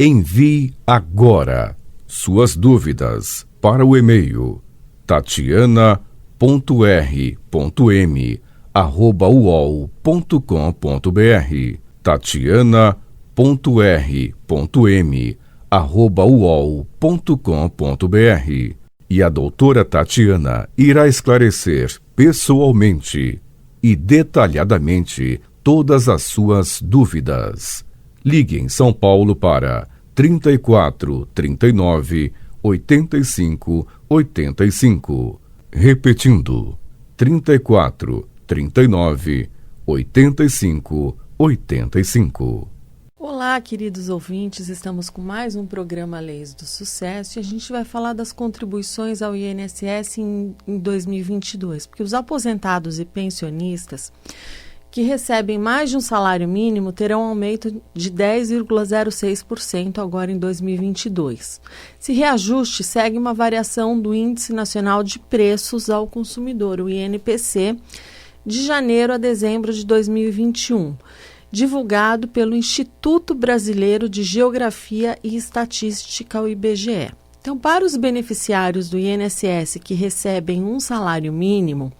Envie agora suas dúvidas para o e-mail tatiana.r.m@uol.com.br tatiana.r.m@uol.com.br e a doutora Tatiana irá esclarecer pessoalmente e detalhadamente todas as suas dúvidas. Ligue em São Paulo para 34 39 85 85. Repetindo, 34 39 85 85. Olá, queridos ouvintes, estamos com mais um programa Leis do Sucesso e a gente vai falar das contribuições ao INSS em 2022, porque os aposentados e pensionistas que recebem mais de um salário mínimo terão um aumento de 10,06% agora em 2022. Esse reajuste segue uma variação do Índice Nacional de Preços ao Consumidor, o INPC, de janeiro a dezembro de 2021, divulgado pelo Instituto Brasileiro de Geografia e Estatística, o IBGE. Então, para os beneficiários do INSS que recebem um salário mínimo,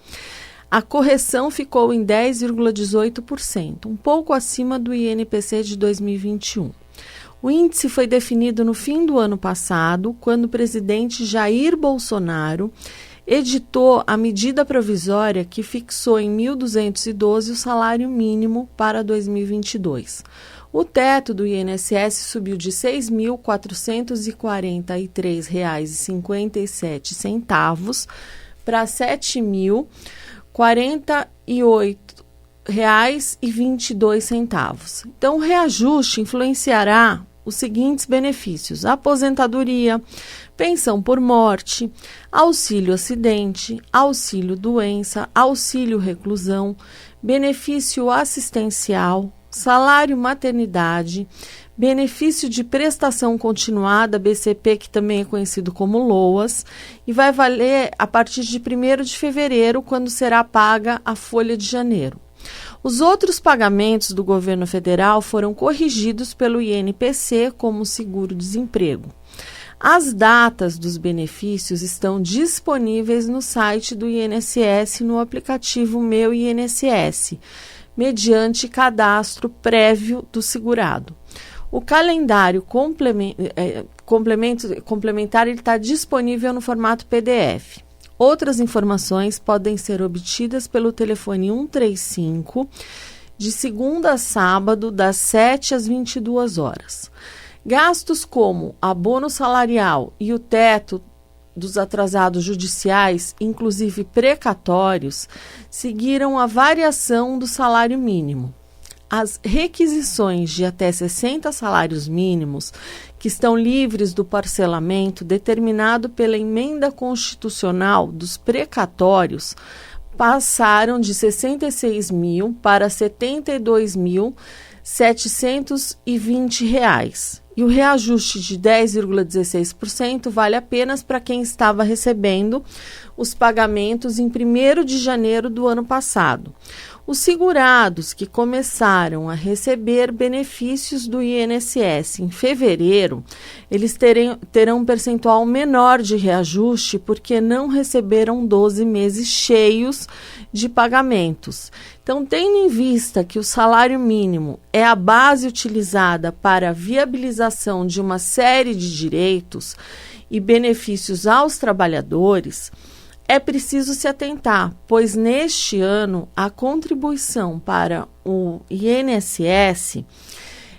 a correção ficou em 10,18%, um pouco acima do INPC de 2021. O índice foi definido no fim do ano passado, quando o presidente Jair Bolsonaro editou a medida provisória que fixou em 1.212 o salário mínimo para 2022. O teto do INSS subiu de R$ 6.443,57 para R$ 7.048,22. Então, o reajuste influenciará os seguintes benefícios: aposentadoria, pensão por morte, auxílio acidente, auxílio doença, auxílio reclusão, benefício assistencial, salário maternidade, benefício de prestação continuada, BCP, que também é conhecido como LOAS, e vai valer a partir de 1º de fevereiro, quando será paga a folha de janeiro. Os outros pagamentos do governo federal foram corrigidos pelo INPC, como o seguro-desemprego. As datas dos benefícios estão disponíveis no site do INSS no aplicativo Meu INSS, mediante cadastro prévio do segurado. O calendário complementar está disponível no formato PDF. Outras informações podem ser obtidas pelo telefone 135, de segunda a sábado, das 7 às 22 horas. Gastos como abono salarial e o teto dos atrasados judiciais, inclusive precatórios, seguiram a variação do salário mínimo. As requisições de até 60 salários mínimos, que estão livres do parcelamento determinado pela emenda constitucional dos precatórios, passaram de R$ 66.000 para R$ 72.720. E o reajuste de 10,16% vale apenas para quem estava recebendo os pagamentos em 1º de janeiro do ano passado. Os segurados que começaram a receber benefícios do INSS em fevereiro, eles terão um percentual menor de reajuste porque não receberam 12 meses cheios de pagamentos. Então, tendo em vista que o salário mínimo é a base utilizada para a viabilização de uma série de direitos e benefícios aos trabalhadores, é preciso se atentar, pois neste ano a contribuição para o INSS,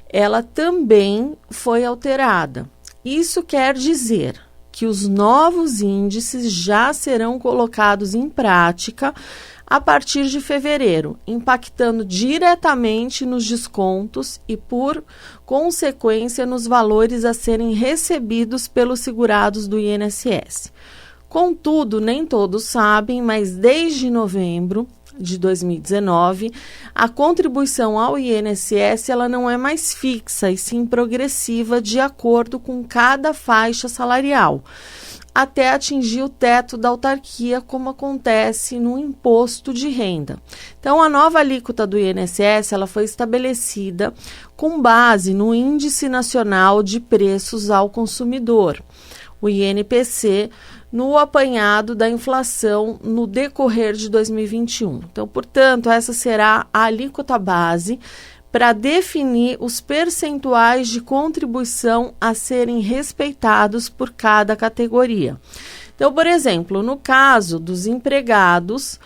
ela também foi alterada. Isso quer dizer que os novos índices já serão colocados em prática a partir de fevereiro, impactando diretamente nos descontos e, por consequência, nos valores a serem recebidos pelos segurados do INSS. Contudo, nem todos sabem, mas desde novembro de 2019, a contribuição ao INSS ela não é mais fixa e sim progressiva de acordo com cada faixa salarial. até atingir o teto da autarquia, como acontece no imposto de renda. Então, a nova alíquota do INSS ela foi estabelecida com base no Índice Nacional de Preços ao Consumidor, o INPC, no apanhado da inflação no decorrer de 2021. Então, portanto, essa será a alíquota base para definir os percentuais de contribuição a serem respeitados por cada categoria. Então, por exemplo, no caso dos empregados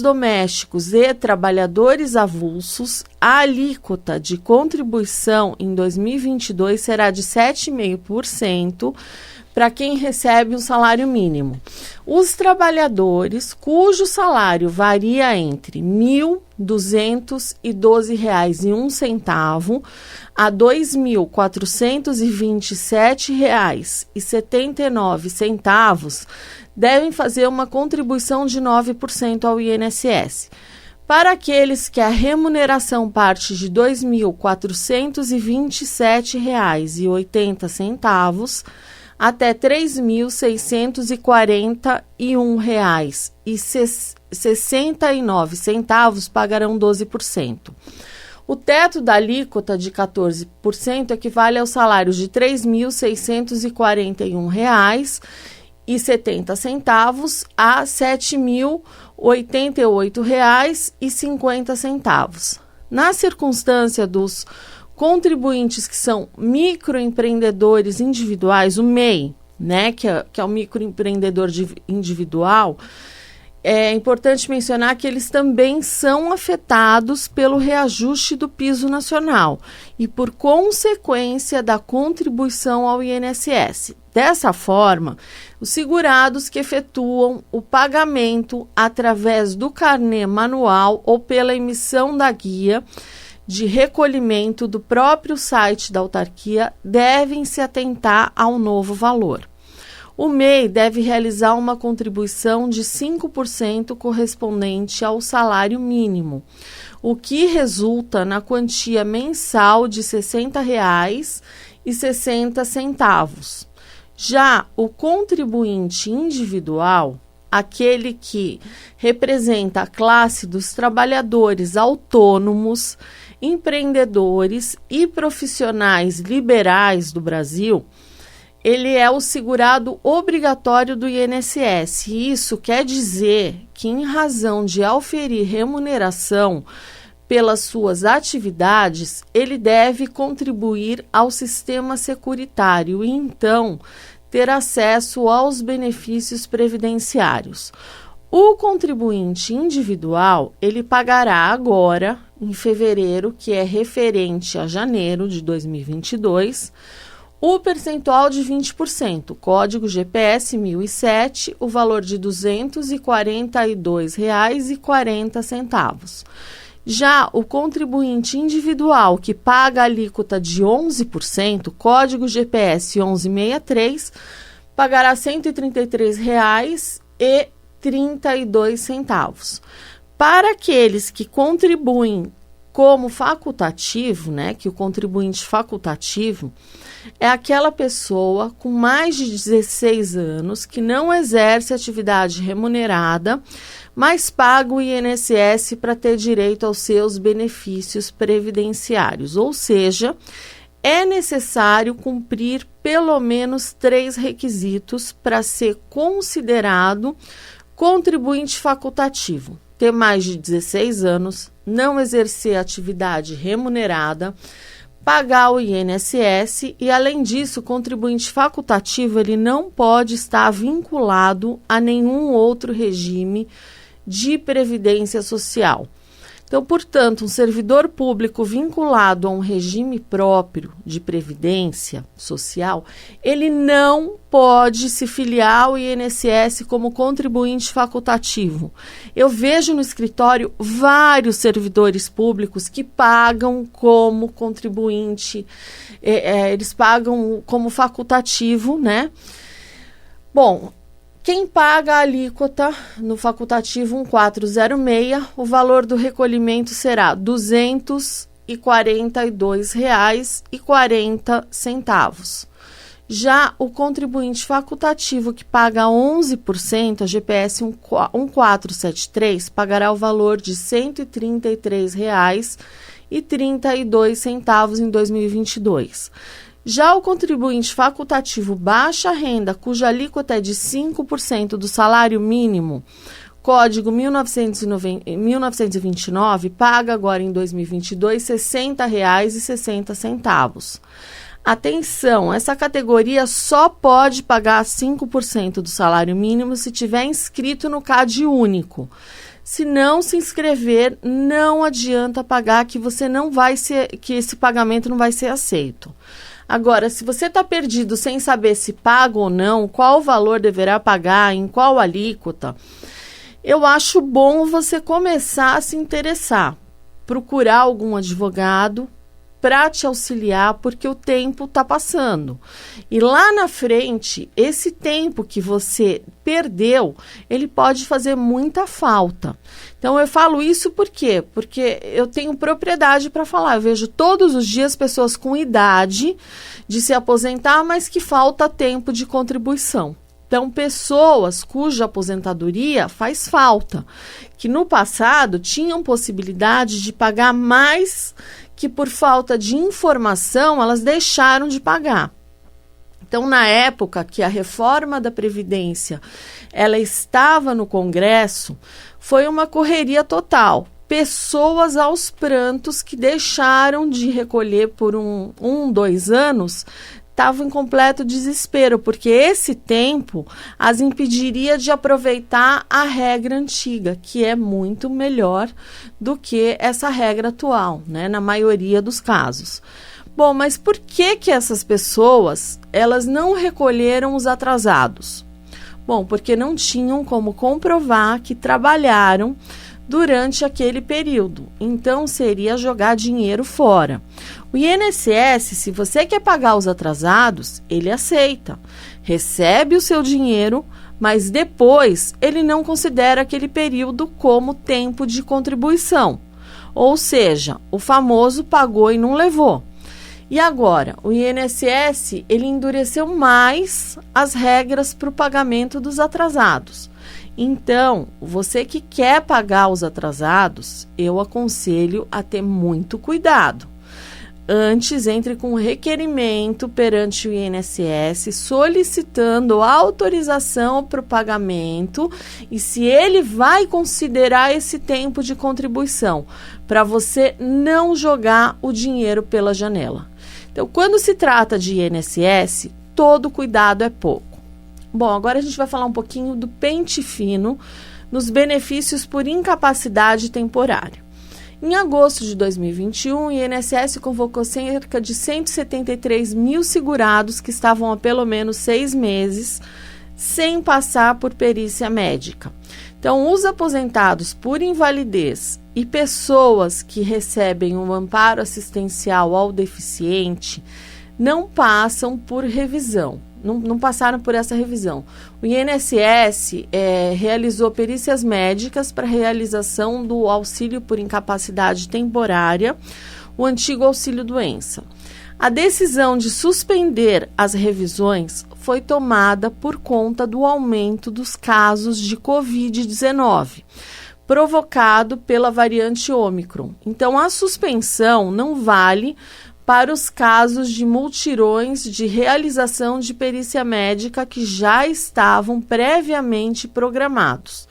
domésticos e trabalhadores avulsos, a alíquota de contribuição em 2022 será de 7,5% para quem recebe um salário mínimo. Os trabalhadores cujo salário varia entre R$ 1.212,01 a R$ 2.427,79 devem fazer uma contribuição de 9% ao INSS. Para aqueles que a remuneração parte de R$ 2.427,80 até R$ 3.641,69 pagarão 12%. O teto da alíquota de 14% equivale aos salários de R$ 3.641,70 a R$ 7.088,50. Na circunstância dos contribuintes que são microempreendedores individuais, o MEI, né, que é o microempreendedor individual, é importante mencionar que eles também são afetados pelo reajuste do piso nacional e por consequência da contribuição ao INSS. Dessa forma, os segurados que efetuam o pagamento através do carnê manual ou pela emissão da guia de recolhimento do próprio site da autarquia devem se atentar ao novo valor. O MEI deve realizar uma contribuição de 5% correspondente ao salário mínimo, o que resulta na quantia mensal de R$ 60,60. Já o contribuinte individual, aquele que representa a classe dos trabalhadores autônomos, empreendedores e profissionais liberais do Brasil, ele é o segurado obrigatório do INSS. E isso quer dizer que, em razão de auferir remuneração pelas suas atividades, ele deve contribuir ao sistema securitário e, então, ter acesso aos benefícios previdenciários. O contribuinte individual, ele pagará agora, em fevereiro, que é referente a janeiro de 2022, o percentual de 20%, código GPS 1007, o valor de R$ 242,40. Já o contribuinte individual que paga a alíquota de 11%, código GPS 1163, pagará R$ 133,32. Para aqueles que contribuem como facultativo, né, que o contribuinte facultativo é aquela pessoa com mais de 16 anos que não exerce atividade remunerada, mas paga o INSS para ter direito aos seus benefícios previdenciários. Ou seja, é necessário cumprir pelo menos 3 requisitos para ser considerado contribuinte facultativo: ter mais de 16 anos, não exercer atividade remunerada, pagar o INSS e, além disso, o contribuinte facultativo ele não pode estar vinculado a nenhum outro regime de previdência social. Então, portanto, um servidor público vinculado a um regime próprio de previdência social, ele não pode se filiar ao INSS como contribuinte facultativo. Eu vejo no escritório vários servidores públicos que pagam como contribuinte, eles pagam como facultativo, né? Bom, quem paga a alíquota no facultativo 1406, o valor do recolhimento será R$ 242,40. Já o contribuinte facultativo que paga 11%, a GPS 1473, pagará o valor de R$ 133,32 em 2022. Já o contribuinte facultativo baixa renda, cuja alíquota é de 5% do salário mínimo, código 1929, paga agora em 2022 R$ 60,60. Atenção, essa categoria só pode pagar 5% do salário mínimo se tiver inscrito no CAD único. Se não se inscrever, não adianta pagar, que esse pagamento não vai ser aceito. Agora, se você está perdido sem saber se paga ou não, qual valor deverá pagar, em qual alíquota, eu acho bom você começar a se interessar, procurar algum advogado para te auxiliar, porque o tempo está passando. E lá na frente, esse tempo que você perdeu, ele pode fazer muita falta. Então, eu falo isso por quê? Porque eu tenho propriedade para falar. Eu vejo todos os dias pessoas com idade de se aposentar, mas que falta tempo de contribuição. Então, pessoas cuja aposentadoria faz falta, que no passado tinham possibilidade de pagar mais, que por falta de informação elas deixaram de pagar. Então, na época que a reforma da Previdência ela estava no Congresso, foi uma correria total. Pessoas aos prantos que deixaram de recolher por 2 anos, estavam em completo desespero, porque esse tempo as impediria de aproveitar a regra antiga, que é muito melhor do que essa regra atual, né, na maioria dos casos. Bom, mas por que essas pessoas elas não recolheram os atrasados? Bom, porque não tinham como comprovar que trabalharam durante aquele período. Então, seria jogar dinheiro fora. O INSS, se você quer pagar os atrasados, ele aceita. Recebe o seu dinheiro, mas depois ele não considera aquele período como tempo de contribuição. Ou seja, o famoso pagou e não levou. E agora, o INSS, ele endureceu mais as regras para o pagamento dos atrasados. Então, você que quer pagar os atrasados, eu aconselho a ter muito cuidado. Antes, entre com requerimento perante o INSS, solicitando autorização para o pagamento e se ele vai considerar esse tempo de contribuição, para você não jogar o dinheiro pela janela. Então, quando se trata de INSS, todo cuidado é pouco. Bom, agora a gente vai falar um pouquinho do pente fino nos benefícios por incapacidade temporária. Em agosto de 2021, o INSS convocou cerca de 173 mil segurados que estavam há pelo menos 6 meses sem passar por perícia médica. Então, os aposentados por invalidez e pessoas que recebem um amparo assistencial ao deficiente não passam por revisão. Não passaram por essa revisão. O INSS realizou perícias médicas para realização do auxílio por incapacidade temporária, o antigo auxílio-doença. A decisão de suspender as revisões foi tomada por conta do aumento dos casos de Covid-19, provocado pela variante Ômicron. Então, a suspensão não vale para os casos de multirões de realização de perícia médica que já estavam previamente programados.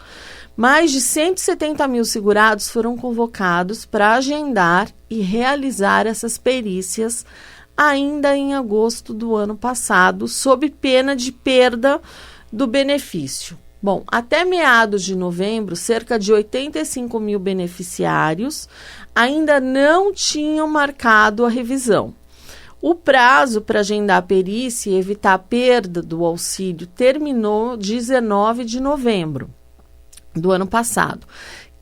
Mais de 170 mil segurados foram convocados para agendar e realizar essas perícias ainda em agosto do ano passado, sob pena de perda do benefício. Bom, até meados de novembro, cerca de 85 mil beneficiários ainda não tinham marcado a revisão. O prazo para agendar a perícia e evitar a perda do auxílio terminou 19 de novembro do ano passado.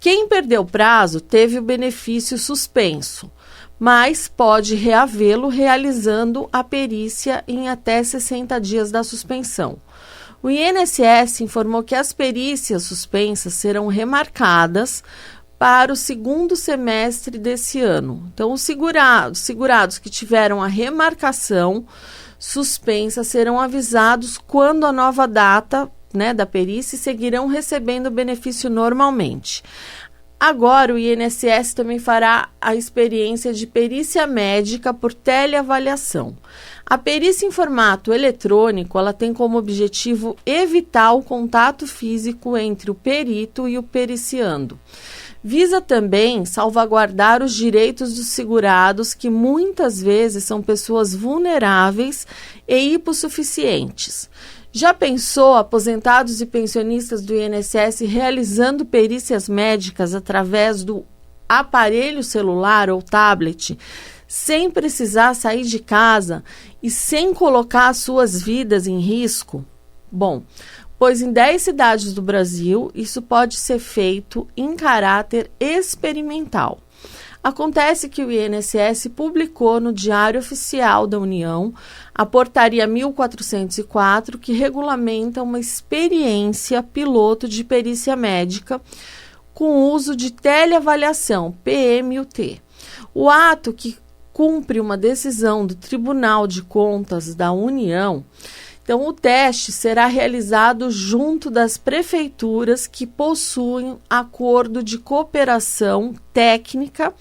Quem perdeu o prazo teve o benefício suspenso, mas pode reavê-lo realizando a perícia em até 60 dias da suspensão. O INSS informou que as perícias suspensas serão remarcadas para o segundo semestre desse ano. Então, os segurados que tiveram a remarcação suspensa serão avisados quando a nova data, né, da perícia e seguirão recebendo o benefício normalmente. Agora, o INSS também fará a experiência de perícia médica por teleavaliação. A perícia em formato eletrônico, ela tem como objetivo evitar o contato físico entre o perito e o periciando. Visa também salvaguardar os direitos dos segurados, que muitas vezes são pessoas vulneráveis e hipossuficientes. Já pensou aposentados e pensionistas do INSS realizando perícias médicas através do aparelho celular ou tablet, sem precisar sair de casa e sem colocar suas vidas em risco? Bom, pois em 10 cidades do Brasil isso pode ser feito em caráter experimental. Acontece que o INSS publicou no Diário Oficial da União a Portaria 1404, que regulamenta uma experiência piloto de perícia médica com uso de teleavaliação, PMUT. O ato, que cumpre uma decisão do Tribunal de Contas da União, então o teste será realizado junto das prefeituras que possuem acordo de cooperação técnica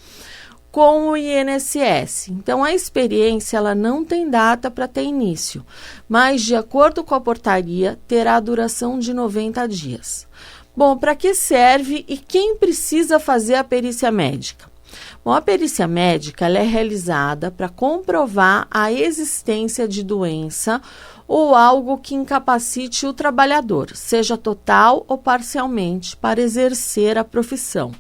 com o INSS. Então a experiência ela não tem data para ter início, mas de acordo com a portaria terá duração de 90 dias. Bom, para que serve e quem precisa fazer a perícia médica? Bom, a perícia médica ela é realizada para comprovar a existência de doença ou algo que incapacite o trabalhador, seja total ou parcialmente, para exercer a profissão.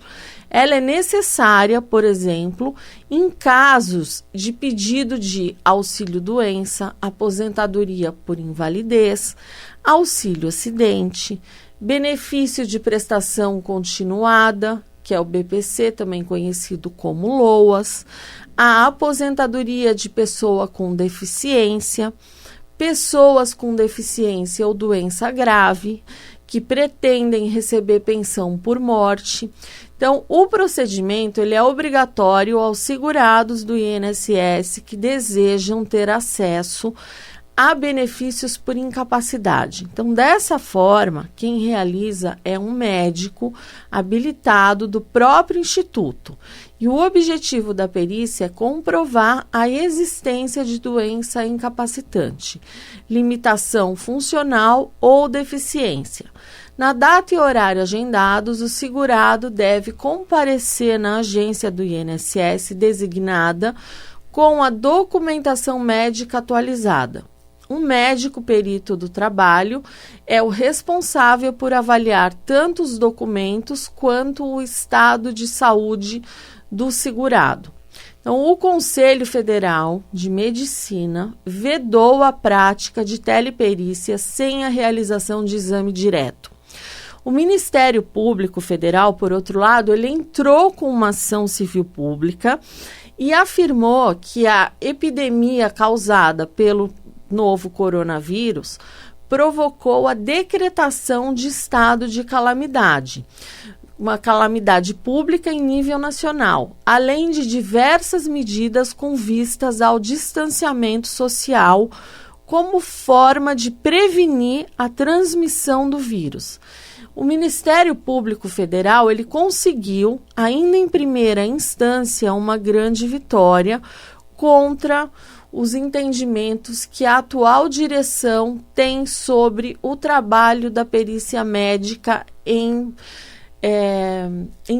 Ela é necessária, por exemplo, em casos de pedido de auxílio-doença, aposentadoria por invalidez, auxílio-acidente, benefício de prestação continuada, que é o BPC, também conhecido como LOAS, a aposentadoria de pessoa com deficiência, pessoas com deficiência ou doença grave, que pretendem receber pensão por morte. Então, o procedimento ele é obrigatório aos segurados do INSS que desejam ter acesso a benefícios por incapacidade. Então, dessa forma, quem realiza é um médico habilitado do próprio instituto. E o objetivo da perícia é comprovar a existência de doença incapacitante, limitação funcional ou deficiência. Na data e horário agendados, o segurado deve comparecer na agência do INSS designada com a documentação médica atualizada. Um médico perito do trabalho é o responsável por avaliar tanto os documentos quanto o estado de saúde do segurado. Então, o Conselho Federal de Medicina vedou a prática de teleperícia sem a realização de exame direto. O Ministério Público Federal, por outro lado, ele entrou com uma ação civil pública e afirmou que a epidemia causada pelo novo coronavírus provocou a decretação de estado de calamidade, uma calamidade pública em nível nacional, além de diversas medidas com vistas ao distanciamento social como forma de prevenir a transmissão do vírus. O Ministério Público Federal ele conseguiu, ainda em primeira instância, uma grande vitória contra os entendimentos que a atual direção tem sobre o trabalho da perícia médica em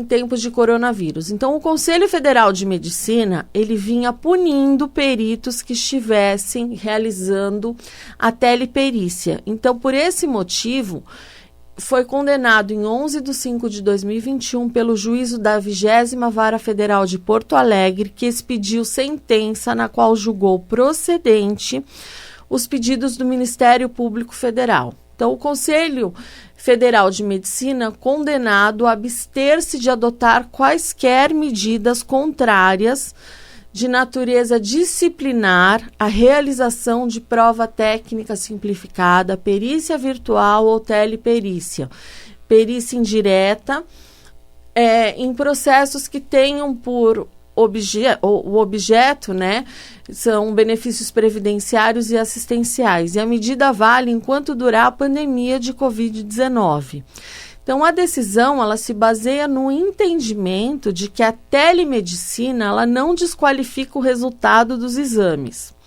tempos de coronavírus. Então, o Conselho Federal de Medicina, ele vinha punindo peritos que estivessem realizando a teleperícia. Então, por esse motivo, foi condenado em 11 de 5 de 2021 pelo juízo da 20ª Vara Federal de Porto Alegre, que expediu sentença na qual julgou procedente os pedidos do Ministério Público Federal. Então, o Conselho Federal de Medicina condenado a abster-se de adotar quaisquer medidas contrárias de natureza disciplinar à realização de prova técnica simplificada, perícia virtual ou teleperícia, perícia indireta, em processos que tenham por o objeto, né, são benefícios previdenciários e assistenciais. E a medida vale enquanto durar a pandemia de Covid-19. Então, a decisão ela se baseia no entendimento de que a telemedicina ela não desqualifica o resultado dos exames.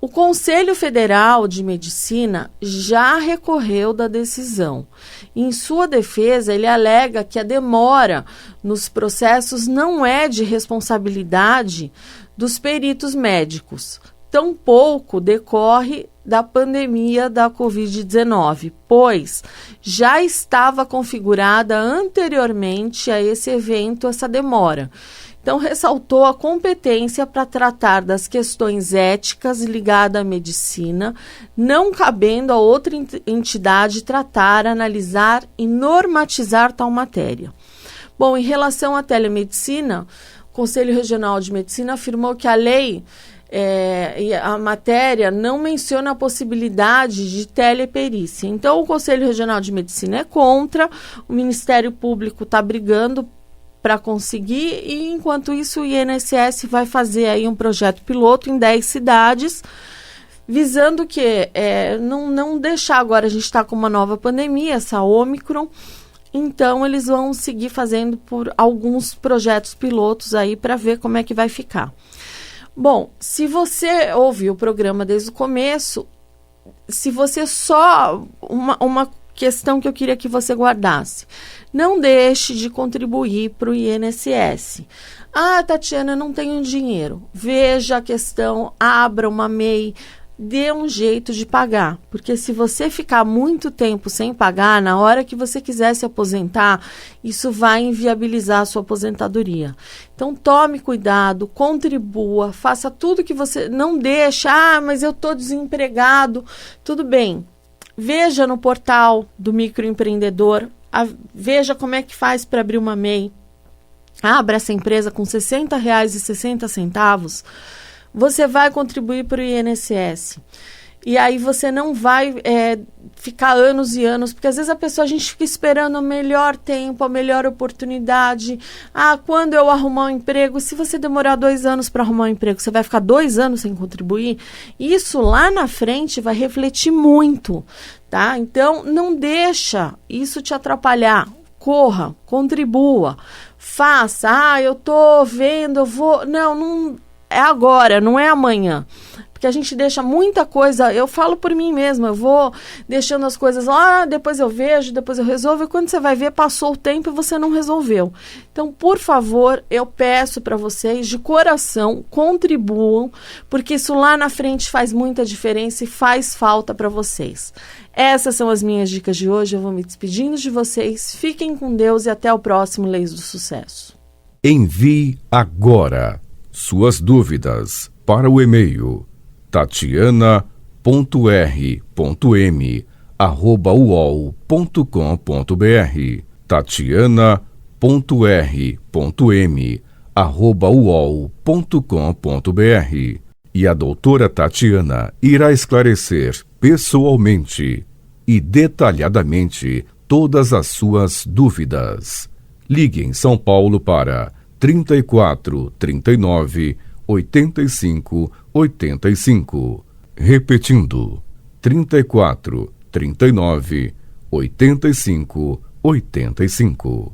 O Conselho Federal de Medicina já recorreu da decisão. Em sua defesa, ele alega que a demora nos processos não é de responsabilidade dos peritos médicos. Tampouco decorre da pandemia da Covid-19, pois já estava configurada anteriormente a esse evento essa demora. Então, ressaltou a competência para tratar das questões éticas ligadas à medicina, não cabendo a outra entidade tratar, analisar e normatizar tal matéria. Bom, em relação à telemedicina, o Conselho Regional de Medicina afirmou que a lei e a matéria não menciona a possibilidade de teleperícia. Então, o Conselho Regional de Medicina é contra, o Ministério Público está brigando para conseguir, e enquanto isso o INSS vai fazer aí um projeto piloto em 10 cidades, visando que não deixar agora, a gente está com uma nova pandemia, essa Ômicron, então eles vão seguir fazendo por alguns projetos pilotos aí para ver como é que vai ficar. Bom, se você ouviu o programa desde o começo, se você só... Uma questão que eu queria que você guardasse. Não deixe de contribuir para o INSS. Ah, Tatiana, não tenho dinheiro. Veja a questão, abra uma MEI, dê um jeito de pagar. Porque se você ficar muito tempo sem pagar, na hora que você quiser se aposentar, isso vai inviabilizar a sua aposentadoria. Então, tome cuidado, contribua, faça tudo que você... Não deixe, mas eu estou desempregado. Tudo bem. Veja no portal do microempreendedor, veja como é que faz para abrir uma MEI. Abra essa empresa com R$60,60. Você vai contribuir para o INSS. E aí você não vai ficar anos e anos, porque às vezes a gente fica esperando o melhor tempo, a melhor oportunidade. Quando eu arrumar um emprego, se você demorar 2 anos para arrumar um emprego, você vai ficar 2 anos sem contribuir? Isso lá na frente vai refletir muito, tá? Então, não deixa isso te atrapalhar. Corra, contribua, faça. Eu tô vendo, eu vou... Não é agora, não é amanhã. Porque a gente deixa muita coisa, eu falo por mim mesma, eu vou deixando as coisas lá, depois eu vejo, depois eu resolvo, e quando você vai ver, passou o tempo e você não resolveu. Então, por favor, eu peço para vocês, de coração, contribuam, porque isso lá na frente faz muita diferença e faz falta para vocês. Essas são as minhas dicas de hoje, eu vou me despedindo de vocês, fiquem com Deus e até o próximo Leis do Sucesso. Envie agora suas dúvidas para o e-mail tatiana.r.m@uol.com.br tatiana.r.m@uol.com.br E a doutora Tatiana irá esclarecer pessoalmente e detalhadamente todas as suas dúvidas. Ligue em São Paulo para 34 39 85 85. Repetindo, 34 39 85 85.